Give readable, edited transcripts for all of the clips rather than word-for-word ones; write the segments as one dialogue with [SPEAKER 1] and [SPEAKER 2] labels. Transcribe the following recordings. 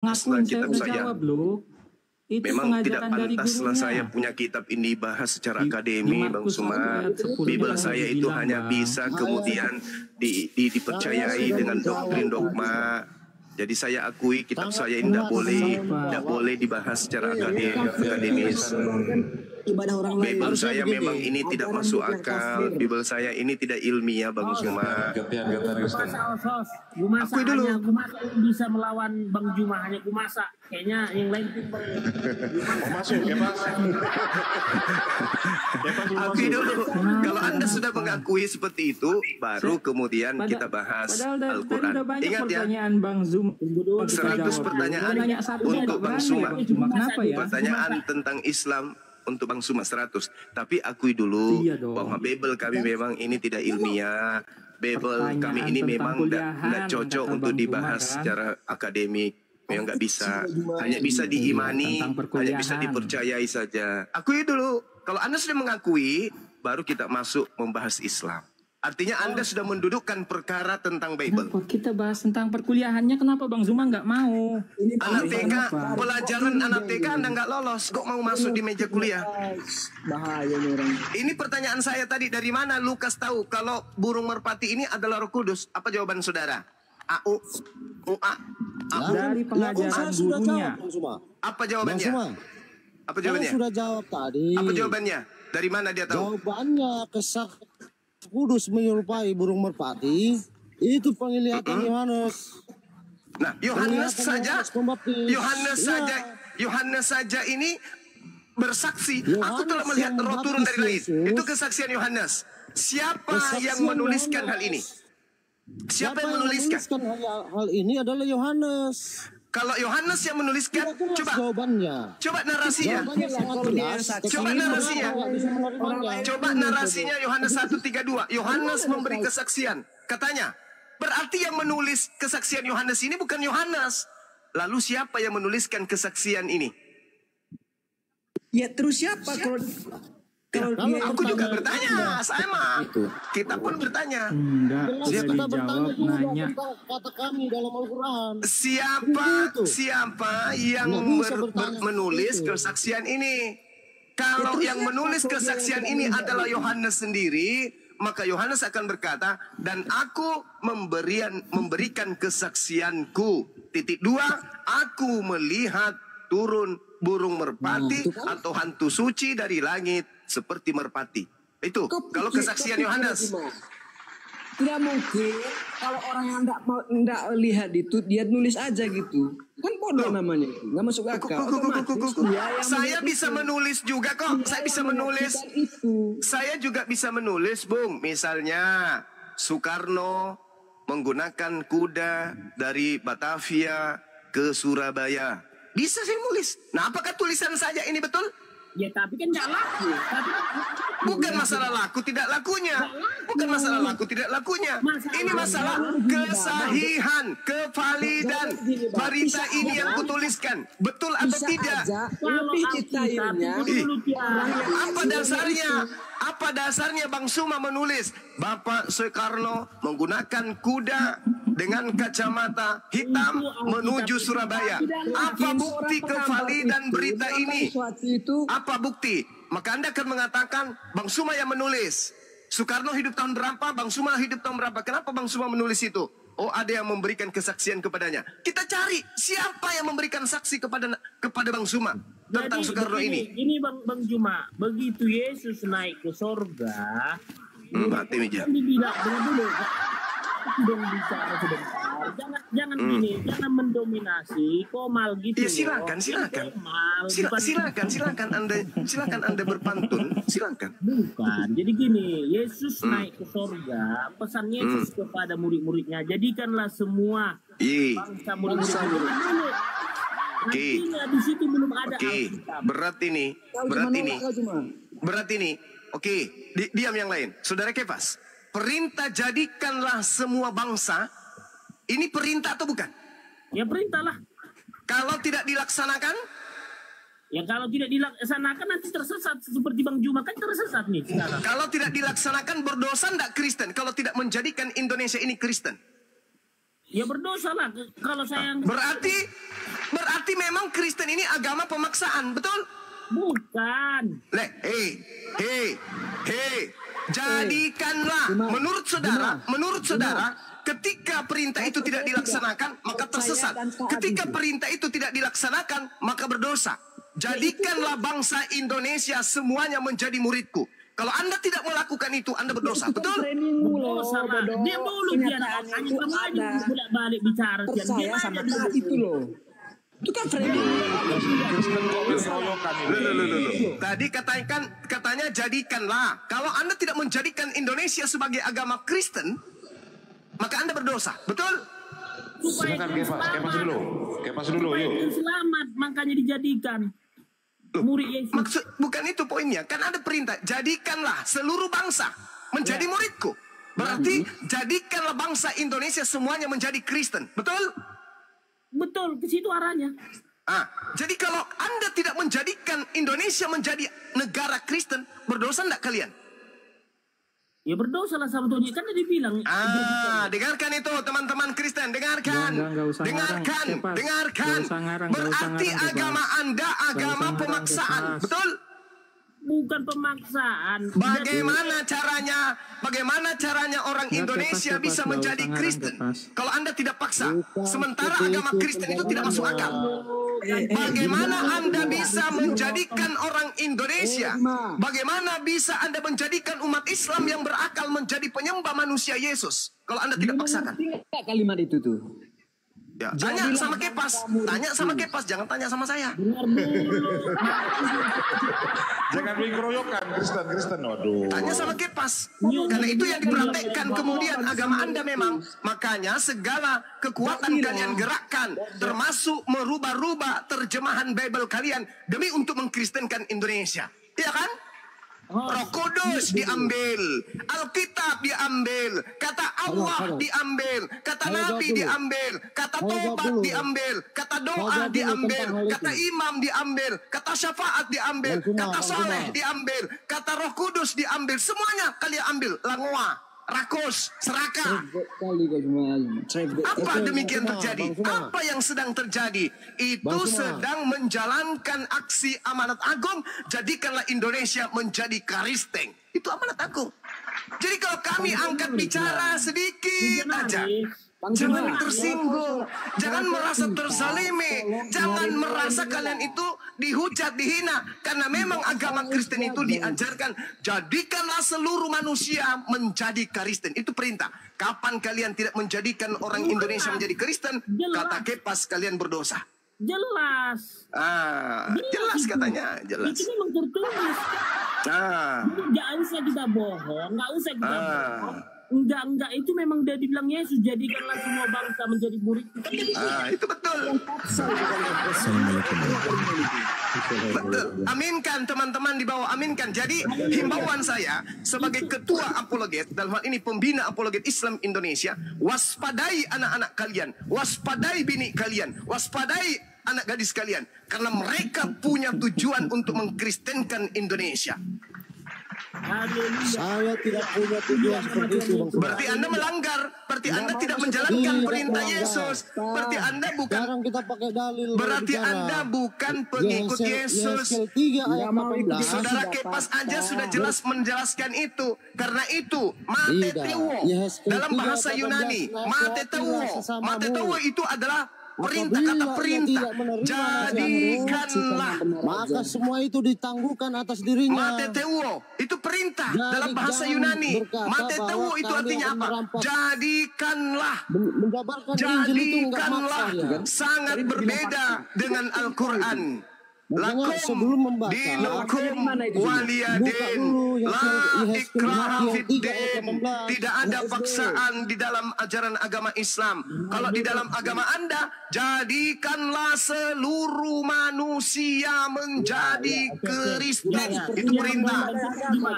[SPEAKER 1] ngakuin saya
[SPEAKER 2] kitab
[SPEAKER 1] udah
[SPEAKER 2] saya.
[SPEAKER 1] jawab loh. Itu
[SPEAKER 2] Memang tidak
[SPEAKER 1] pengajaran dari
[SPEAKER 2] pantaslah
[SPEAKER 1] gurunya.
[SPEAKER 2] saya punya kitab ini bahas secara
[SPEAKER 1] Di
[SPEAKER 2] akademi, Bang
[SPEAKER 1] Markus 1
[SPEAKER 2] Suma.
[SPEAKER 1] ayat 10
[SPEAKER 2] Bibel
[SPEAKER 1] kan
[SPEAKER 2] saya itu
[SPEAKER 1] dibilang,
[SPEAKER 2] hanya
[SPEAKER 1] Bang.
[SPEAKER 2] bisa kemudian dipercayai dengan doktrin dogma. Jadi saya akui kitab saya ini tidak boleh dibahas secara akademis.
[SPEAKER 3] Ibadah orang lain.
[SPEAKER 2] Bibel saya memang ini tidak masuk akal. Bibel saya ini tidak ilmiah, Bang Suma.
[SPEAKER 4] Gumasa
[SPEAKER 2] Akui dulu.
[SPEAKER 4] hanya Gumasa yang bisa melawan Bang Juma, hanya Gumasa. Kayaknya yang lain tuh
[SPEAKER 5] Masuk ya Pak.
[SPEAKER 2] Akui dulu. Kalau Anda sudah mengakui seperti itu, baru kemudian kita bahas
[SPEAKER 1] Padahal tadi
[SPEAKER 2] Al-Quran.
[SPEAKER 1] udah banyak
[SPEAKER 2] Ingat ya,
[SPEAKER 1] pertanyaan Bang Zoom.
[SPEAKER 2] 100 pertanyaan
[SPEAKER 1] Nanya satu
[SPEAKER 2] untuk
[SPEAKER 1] nggak
[SPEAKER 2] Bang
[SPEAKER 1] berani
[SPEAKER 2] Suma.
[SPEAKER 1] ya, Bang Suma. Kenapa ya?
[SPEAKER 2] Pertanyaan tentang Islam untuk Bang Suma 100. Tapi akui dulu
[SPEAKER 1] Iya dong.
[SPEAKER 2] bahwa Bible kami memang ini tidak ilmiah. Bible
[SPEAKER 1] Pertanyaan
[SPEAKER 2] kami ini
[SPEAKER 1] tentang
[SPEAKER 2] memang
[SPEAKER 1] kuliahan,
[SPEAKER 2] tidak cocok
[SPEAKER 1] kata
[SPEAKER 2] untuk
[SPEAKER 1] Bang
[SPEAKER 2] dibahas
[SPEAKER 1] Suma, kan?
[SPEAKER 2] secara akademik. Memang nggak bisa. Hanya bisa diimani,
[SPEAKER 1] Tentang
[SPEAKER 2] hanya bisa
[SPEAKER 1] perkuliahan.
[SPEAKER 2] dipercayai saja. Akui dulu. Kalau Anda sudah mengakui, baru kita masuk membahas Islam. Artinya Anda sudah mendudukkan perkara tentang Bible.
[SPEAKER 1] Kenapa kita bahas tentang perkuliahannya? Kenapa Bang Zuma nggak mau?
[SPEAKER 2] Anak TK,
[SPEAKER 1] Kenapa?
[SPEAKER 2] pelajaran anak TK Anda nggak lolos, kok mau masuk di meja kuliah?
[SPEAKER 3] Bahaya nih orang.
[SPEAKER 2] Ini pertanyaan saya tadi, dari mana Lukas tahu kalau burung merpati ini adalah Roh Kudus? Apa jawaban saudara? AU, UA, AU.
[SPEAKER 1] Dari pengajaran gurunya.
[SPEAKER 2] Apa jawabannya? Apa
[SPEAKER 6] Saya
[SPEAKER 2] jawabannya?
[SPEAKER 6] sudah jawab tadi.
[SPEAKER 2] Apa jawabannya? Dari mana dia tahu?
[SPEAKER 6] Jawabannya kesak kudus menyerupai burung merpati. Itu penglihatan Yohanes.
[SPEAKER 2] Nah, Yohanes
[SPEAKER 6] Penglihatan
[SPEAKER 2] saja,
[SPEAKER 6] Yohanes Pembaptis. Ya.
[SPEAKER 2] Yohanes saja ini bersaksi.
[SPEAKER 6] Yohanes
[SPEAKER 2] Aku telah melihat
[SPEAKER 6] yang
[SPEAKER 2] roh turun dari langit.
[SPEAKER 6] membaptis Yesus.
[SPEAKER 2] Itu kesaksian Yohanes. Siapa
[SPEAKER 6] Kesaksian
[SPEAKER 2] yang menuliskan
[SPEAKER 6] Yohanes.
[SPEAKER 2] hal ini? Siapa yang menuliskan?
[SPEAKER 6] hal ini adalah Yohanes.
[SPEAKER 2] Kalau Yohanes yang menuliskan,
[SPEAKER 6] Tidak jelas
[SPEAKER 2] coba
[SPEAKER 6] jawabannya.
[SPEAKER 2] narasinya.
[SPEAKER 6] Jawabannya sangat jelas.
[SPEAKER 2] Coba narasinya.
[SPEAKER 6] Orang nggak bisa menerimanya.
[SPEAKER 2] Coba narasinya Yohanes 1:32. Yohanes memberi kesaksian. Katanya, berarti yang menulis kesaksian Yohanes ini bukan Yohanes. Lalu siapa yang menuliskan kesaksian ini?
[SPEAKER 3] Ya terus siapa kalau dia
[SPEAKER 2] Aku juga bertanya, sama. Kita pun bertanya.
[SPEAKER 1] Enggak,
[SPEAKER 6] Jelas
[SPEAKER 1] bisa
[SPEAKER 6] kita
[SPEAKER 1] dijawab
[SPEAKER 6] bertanya juga
[SPEAKER 1] nanya.
[SPEAKER 6] tentang kata kami dalam Al-Quran.
[SPEAKER 2] Siapa yang
[SPEAKER 6] Nggak bisa bertanya
[SPEAKER 2] menulis
[SPEAKER 6] seperti itu.
[SPEAKER 2] kesaksian ini? Kalau yang menulis kesaksian ini adalah Yohanes sendiri, maka Yohanes akan berkata, dan aku memberikan kesaksianku. Titik 2, aku melihat turun burung merpati atau hantu suci dari langit seperti merpati. Itu kalau kesaksian Yohanes.
[SPEAKER 3] tidak mungkin kalau orang yang enggak lihat itu dia nulis aja gitu. Kan bodoh namanya itu. Enggak masuk akal. Otomatis dia yang
[SPEAKER 2] Saya
[SPEAKER 3] melihat
[SPEAKER 2] bisa
[SPEAKER 3] itu.
[SPEAKER 2] menulis juga kok.
[SPEAKER 3] Dia
[SPEAKER 2] Saya bisa
[SPEAKER 3] yang
[SPEAKER 2] menulis.
[SPEAKER 3] menyaksikan itu.
[SPEAKER 2] Saya juga bisa menulis, Bung. Misalnya Soekarno menggunakan kuda dari Batavia ke Surabaya. Bisa saya nulis. Nah, apakah tulisan saja ini betul?
[SPEAKER 4] Ya tapi kan nggak laku. Tapi
[SPEAKER 2] Bukan masalah laku tidak lakunya. Bukan masalah laku tidak lakunya. Ini masalah kesahihan, kevalidan berita ini yang kutuliskan. Betul atau
[SPEAKER 3] Bisa
[SPEAKER 2] tidak?
[SPEAKER 3] aja lebih detailnya.
[SPEAKER 2] Apa dasarnya? Apa dasarnya Bang Suma menulis Bapak Soekarno menggunakan kuda dengan kacamata hitam menuju Surabaya? Apa bukti kevalidan berita ini? Apa bukti? Maka Anda akan mengatakan Bang Suma yang menulis. Soekarno hidup tahun berapa? Bang Suma hidup tahun berapa? Kenapa Bang Suma menulis itu? Oh, ada yang memberikan kesaksian kepadanya. Kita cari siapa yang memberikan saksi kepada Bang Suma tentang Soekarno ini.
[SPEAKER 4] Ini Bang Juma, begitu Yesus naik ke sorga,
[SPEAKER 2] Mati meja.
[SPEAKER 4] kan dibilang dulu, dong bicara sebentar. Jangan gini, jangan mendominasi, komal gitu.
[SPEAKER 2] Ya silakan.
[SPEAKER 4] Komal, bukan-
[SPEAKER 2] Silakan Anda berpantun, silakan.
[SPEAKER 4] Bukan, jadi gini, Yesus naik ke sorga, pesan Yesus kepada murid-muridnya, jadikanlah semua
[SPEAKER 2] Ih,
[SPEAKER 4] bangsa murid-murid dulu.
[SPEAKER 2] Oke.
[SPEAKER 4] Nantinya di situ belum ada
[SPEAKER 2] oke,
[SPEAKER 4] Alkitab.
[SPEAKER 2] berat ini. Oke, diam yang lain. Saudara Kefas, perintah jadikanlah semua bangsa. Ini perintah atau bukan?
[SPEAKER 4] Ya perintahlah.
[SPEAKER 2] Kalau tidak dilaksanakan,
[SPEAKER 4] Ya kalau tidak dilaksanakan nanti tersesat seperti Bang Juma kan tersesat nih sekarang.
[SPEAKER 2] kalau tidak dilaksanakan berdosa tidak Kristen? Kalau tidak menjadikan Indonesia ini Kristen?
[SPEAKER 4] Ya berdosa lah kalau saya yang
[SPEAKER 2] Berarti memang Kristen ini agama pemaksaan, betul?
[SPEAKER 4] Bukan.
[SPEAKER 2] Jadikanlah menurut saudara, ketika perintah itu tidak dilaksanakan, maka tersesat. Ketika perintah itu tidak dilaksanakan, maka berdosa. Jadikanlah bangsa Indonesia semuanya menjadi muridku. Kalau Anda tidak melakukan itu, Anda berdosa, betul?
[SPEAKER 4] Berdosa lah. Diam dulu dia. Kamu aja bolak-balik bicara.
[SPEAKER 3] Percaya sama Tuhan itu loh. Itu kan framing.
[SPEAKER 2] Tadi katanya jadikanlah. Kalau Anda tidak menjadikan Indonesia sebagai agama Kristen, maka Anda berdosa, betul?
[SPEAKER 5] Silakan Kepas dulu, yuk.
[SPEAKER 4] Selamat, makanya dijadikan murid Yesus.
[SPEAKER 2] Maksud bukan itu poinnya. Kan ada perintah, jadikanlah seluruh bangsa menjadi muridku. Berarti jadikanlah bangsa Indonesia semuanya menjadi Kristen, betul?
[SPEAKER 4] Betul, ke situ arahnya.
[SPEAKER 2] Jadi kalau Anda tidak menjadikan Indonesia menjadi negara Kristen, berdosa enggak kalian?
[SPEAKER 4] Ya berdosa lah sama Tuhan. Kan tadi bilang.
[SPEAKER 2] Dengarkan itu teman-teman Kristen, dengarkan.
[SPEAKER 1] Nggak usah
[SPEAKER 2] Dengarkan.
[SPEAKER 1] ngarang.
[SPEAKER 2] Berarti agama Anda agama pemaksaan, betul?
[SPEAKER 4] Bukan pemaksaan.
[SPEAKER 2] Bagaimana caranya orang Indonesia
[SPEAKER 1] Kepas,
[SPEAKER 2] bisa
[SPEAKER 1] nggak
[SPEAKER 2] menjadi
[SPEAKER 1] usah
[SPEAKER 2] Kristen
[SPEAKER 1] ngarang, Kepas.
[SPEAKER 2] kalau Anda tidak paksa? Sementara agama Kristen itu tidak masuk akal. Bagaimana Anda bisa menjadikan orang Indonesia? Bagaimana bisa Anda menjadikan umat Islam yang berakal menjadi penyembah manusia Yesus kalau Anda tidak paksakan?
[SPEAKER 3] Enggak kalimat itu tuh.
[SPEAKER 2] Ya, tanya sama Kepas, jangan tanya sama saya.
[SPEAKER 5] Jangan dikeroyokan Kristen. Waduh.
[SPEAKER 2] Tanya sama Kepas. Karena itu yang dipraktekkan kemudian agama Anda memang. Makanya segala kekuatan kalian gerakkan, termasuk merubah-rubah terjemahan Bible kalian demi untuk mengkristenkan Indonesia. Iya kan? Roh Kudus diambil, Alkitab diambil, kata Allah diambil, kata Nabi diambil, kata tobat diambil, kata doa diambil, kata imam diambil, kata syafaat diambil, kata soleh diambil, kata Roh Kudus diambil, semuanya kalian ambil. Langoa, rakus, serakah. Apa demikian terjadi? Apa yang sedang terjadi? Itu sedang menjalankan aksi amanat agung. Jadikanlah Indonesia menjadi Kristen. Itu amanat agung. Jadi kalau kami angkat bicara sedikit aja, jangan tersinggung, jangan merasa terzalimi, jangan merasa kalian itu dihujat, dihina. Karena memang agama Kristen itu diajarkan, jadikanlah seluruh manusia menjadi Kristen. Itu perintah. Kapan kalian tidak menjadikan orang Indonesia menjadi Kristen, kata Kepas kalian berdosa.
[SPEAKER 4] Jelas.
[SPEAKER 2] Jelas katanya, jelas.
[SPEAKER 4] Itu memang tertulis. Nggak usah kita bohong, nggak usah kita bohong. Enggak, itu memang udah dibilang Yesus, jadikanlah semua bangsa menjadi murid.
[SPEAKER 2] Itu betul. Betul. Aminkan teman-teman di bawah, aminkan. Jadi himbauan saya sebagai ketua apologet, dalam hal ini pembina apologet Islam Indonesia, waspadai anak-anak kalian, waspadai bini kalian, waspadai anak gadis kalian, karena mereka punya tujuan untuk mengkristenkan Indonesia.
[SPEAKER 6] Saya tidak punya tujuan seperti itu, Bang Suma.
[SPEAKER 2] Berarti Anda melanggar, berarti Anda tidak menjalankan perintah Yesus. Berarti Anda bukan.
[SPEAKER 6] Sekarang kita pakai dalil.
[SPEAKER 2] Berarti Anda bukan pengikut Yesus.
[SPEAKER 6] Yeskel 3 ayat 18.
[SPEAKER 2] Saudara Kepas aja sudah jelas menjelaskan itu. Karena itu Mateteuo dalam bahasa Yunani, Mateteuo itu adalah perintah, kata perintah. Jadikanlah.
[SPEAKER 6] Maka semua itu ditangguhkan atas dirinya.
[SPEAKER 2] Mateteuo itu perintah dalam bahasa Yunani. Mateteuo itu artinya apa? Jadikanlah.
[SPEAKER 6] Menjabarkan Injil itu enggak maksa ya.
[SPEAKER 2] Sangat berbeda dengan Al-Quran. Lakum dinukum waliyadin la ikraha fiddin. Tidak ada paksaan di dalam ajaran agama Islam. Kalau di dalam agama Anda, jadikanlah seluruh manusia menjadi Kristen. Itu perintah.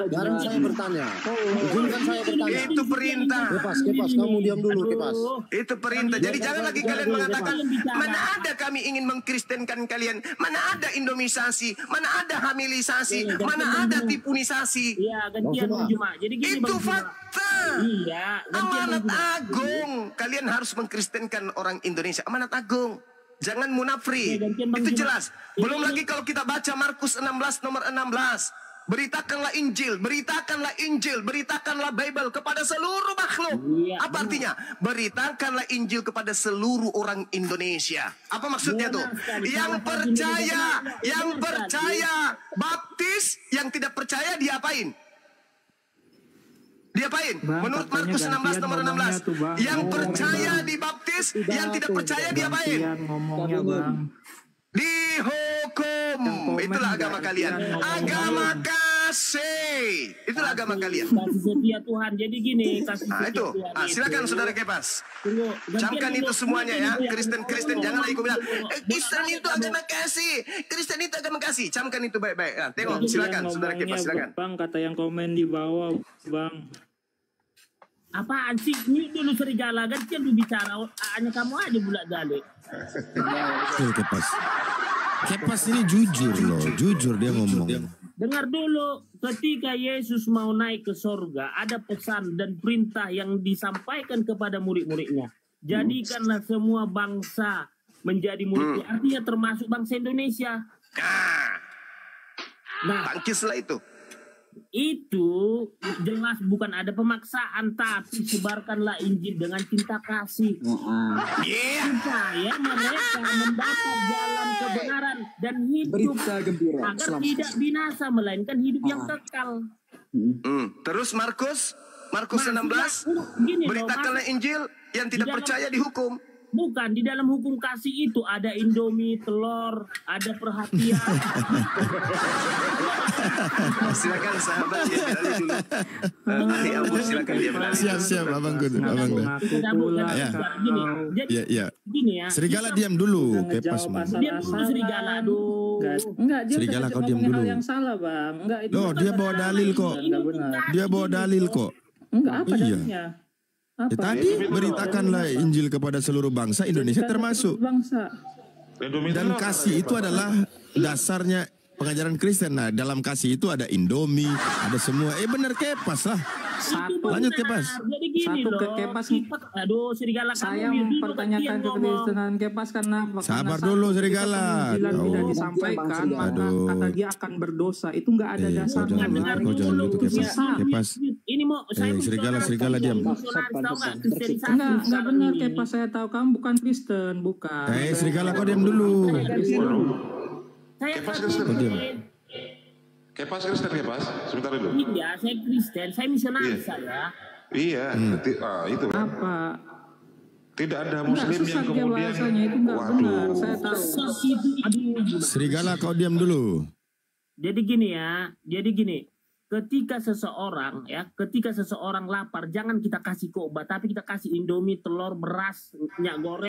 [SPEAKER 6] Sekarang saya bertanya. Izinkan saya bertanya.
[SPEAKER 2] Itu perintah.
[SPEAKER 6] Kepas, kamu diam dulu, Kepas.
[SPEAKER 2] Itu perintah. Jadi jangan lagi kalian mengatakan, mana ada kami ingin mengkristenkan kalian, mana ada Indomisasi, mana ada hamilisasi, mana ada tipunisasi.
[SPEAKER 4] Iya, gantian Bang Juma. Jadi gini,
[SPEAKER 2] Itu
[SPEAKER 4] Bang Juma.
[SPEAKER 2] fakta.
[SPEAKER 4] Iya, gantian
[SPEAKER 2] Amanat
[SPEAKER 4] Bang Juma.
[SPEAKER 2] agung. Kalian harus mengkristenkan orang Indonesia. Amanat agung. Jangan munafri. Itu jelas. Belum lagi kalau kita baca Markus 16 nomor 16. Beritakanlah Injil, beritakanlah Injil, beritakanlah Bible kepada seluruh makhluk. Apa artinya? Beritakanlah Injil kepada seluruh orang Indonesia. Apa maksudnya tuh? Yang percaya baptis, yang tidak percaya diapain? Diapain? Menurut Markus 16 nomor 16. Yang percaya dibaptis, yang tidak percaya diapain?
[SPEAKER 1] Ngomongnya Bang.
[SPEAKER 2] Dihukum. Itulah agama kalian. Agama kasih. Itulah agama kalian.
[SPEAKER 4] Kasih setia Tuhan. Jadi gini, kasih
[SPEAKER 2] Nah
[SPEAKER 4] setia
[SPEAKER 2] itu.
[SPEAKER 4] Tuhan.
[SPEAKER 2] Silakan saudara Kepas.
[SPEAKER 4] Tunggu,
[SPEAKER 2] Camkan itu semuanya ya. Kristen janganlah ikut bilang Kristen itu
[SPEAKER 4] agama
[SPEAKER 2] agama kasih. Kristen itu agama kasih. Camkan itu baik-baik. Nah, tengok silakan saudara Kepas silakan.
[SPEAKER 1] Bang, kata yang komen di bawah, Bang.
[SPEAKER 4] Apaan sih? Ini dulu serigala kan lu bicara. Hanya kamu aja bulat balik.
[SPEAKER 7] Kepas. Kepas ini jujur loh, jujur dia ngomong.
[SPEAKER 4] Dengar dulu, ketika Yesus mau naik ke sorga, ada pesan dan perintah yang disampaikan kepada murid-muridnya. Jadikanlah semua bangsa menjadi murid. Artinya termasuk bangsa Indonesia. Nah,
[SPEAKER 2] Tangkislah itu.
[SPEAKER 4] itu jelas bukan ada pemaksaan, tapi sebarkanlah Injil dengan cinta kasih. Supaya mereka mendapat jalan kebenaran dan hidup
[SPEAKER 3] Berita gembira.
[SPEAKER 4] agar tidak binasa, melainkan hidup yang kekal.
[SPEAKER 2] Terus Markus 16.
[SPEAKER 4] Gini loh,
[SPEAKER 2] Beritakanlah Injil, yang tidak percaya dihukum.
[SPEAKER 4] bukan, di dalam hukum kasih itu ada Indomie, telur, ada perhatian.
[SPEAKER 2] Silakan sahabat dia beralih dulu. Ahli Abu silakan dia beralih.
[SPEAKER 7] Siap, Abang Gun. Ya.
[SPEAKER 4] Gini, jadi
[SPEAKER 7] Ya.
[SPEAKER 4] gini ya.
[SPEAKER 7] Serigala diam dulu, Kepas.
[SPEAKER 4] Dia dulu serigala, aduh.
[SPEAKER 1] Enggak, dia
[SPEAKER 7] Serigala
[SPEAKER 1] udah
[SPEAKER 7] kau diam
[SPEAKER 1] ngomongin
[SPEAKER 7] dulu.
[SPEAKER 1] hal yang salah, Bang. Enggak, itu
[SPEAKER 7] Loh, dia bawa dalil kok.
[SPEAKER 1] enggak benar.
[SPEAKER 7] Dia bawa dalil kok.
[SPEAKER 1] Enggak, apa
[SPEAKER 7] Iya.
[SPEAKER 1] dalilnya?
[SPEAKER 7] Ya,
[SPEAKER 1] Apa?
[SPEAKER 7] tadi beritakanlah Injil kepada seluruh bangsa, Indonesia termasuk.
[SPEAKER 1] Bangsa.
[SPEAKER 7] Dan kasih itu adalah dasarnya pengajaran Kristen. Nah, dalam kasih itu ada Indomie, ada semua. Benar Kepas lah.
[SPEAKER 1] Satu.
[SPEAKER 7] Lanjut Kepas.
[SPEAKER 4] Jadi gini
[SPEAKER 1] Satu
[SPEAKER 4] loh.
[SPEAKER 1] Kepas.
[SPEAKER 4] Aduh, serigala
[SPEAKER 1] Saya
[SPEAKER 4] kamu
[SPEAKER 1] mempertanyakan kekristenan Kepas karena
[SPEAKER 7] Sabar
[SPEAKER 1] karena
[SPEAKER 7] dulu,
[SPEAKER 1] satu
[SPEAKER 7] serigala.
[SPEAKER 1] penginjilan tidak
[SPEAKER 7] Oh.
[SPEAKER 1] disampaikan, maka
[SPEAKER 7] Aduh.
[SPEAKER 1] kata dia akan berdosa. Itu enggak ada dasarnya.
[SPEAKER 7] Kau jangan gitu Kepas. Kepas.
[SPEAKER 4] Ini mau saya
[SPEAKER 7] serigala diam.
[SPEAKER 1] Enggak benar Kepas, saya tahu kamu bukan Kristen, bukan.
[SPEAKER 7] Serigala kau diam dulu.
[SPEAKER 4] Saya
[SPEAKER 5] Kepas
[SPEAKER 4] Kristen.
[SPEAKER 5] Kristen. Kepas Kristen, Kepas. Sebentar dulu.
[SPEAKER 4] Iya, saya Kristen, saya misionaris saya.
[SPEAKER 5] Iya, itu.
[SPEAKER 1] Apa?
[SPEAKER 5] Tidak ada
[SPEAKER 1] Enggak,
[SPEAKER 5] Muslim
[SPEAKER 1] susah
[SPEAKER 5] yang
[SPEAKER 1] dia
[SPEAKER 5] kemudian.
[SPEAKER 1] bahasanya, itu enggak benar. Saya tahu.
[SPEAKER 4] Aduh.
[SPEAKER 7] Serigala kau diam dulu.
[SPEAKER 4] Jadi gini, ketika seseorang lapar, jangan kita kasih obat, tapi kita kasih Indomie, telur, beras, minyak goreng.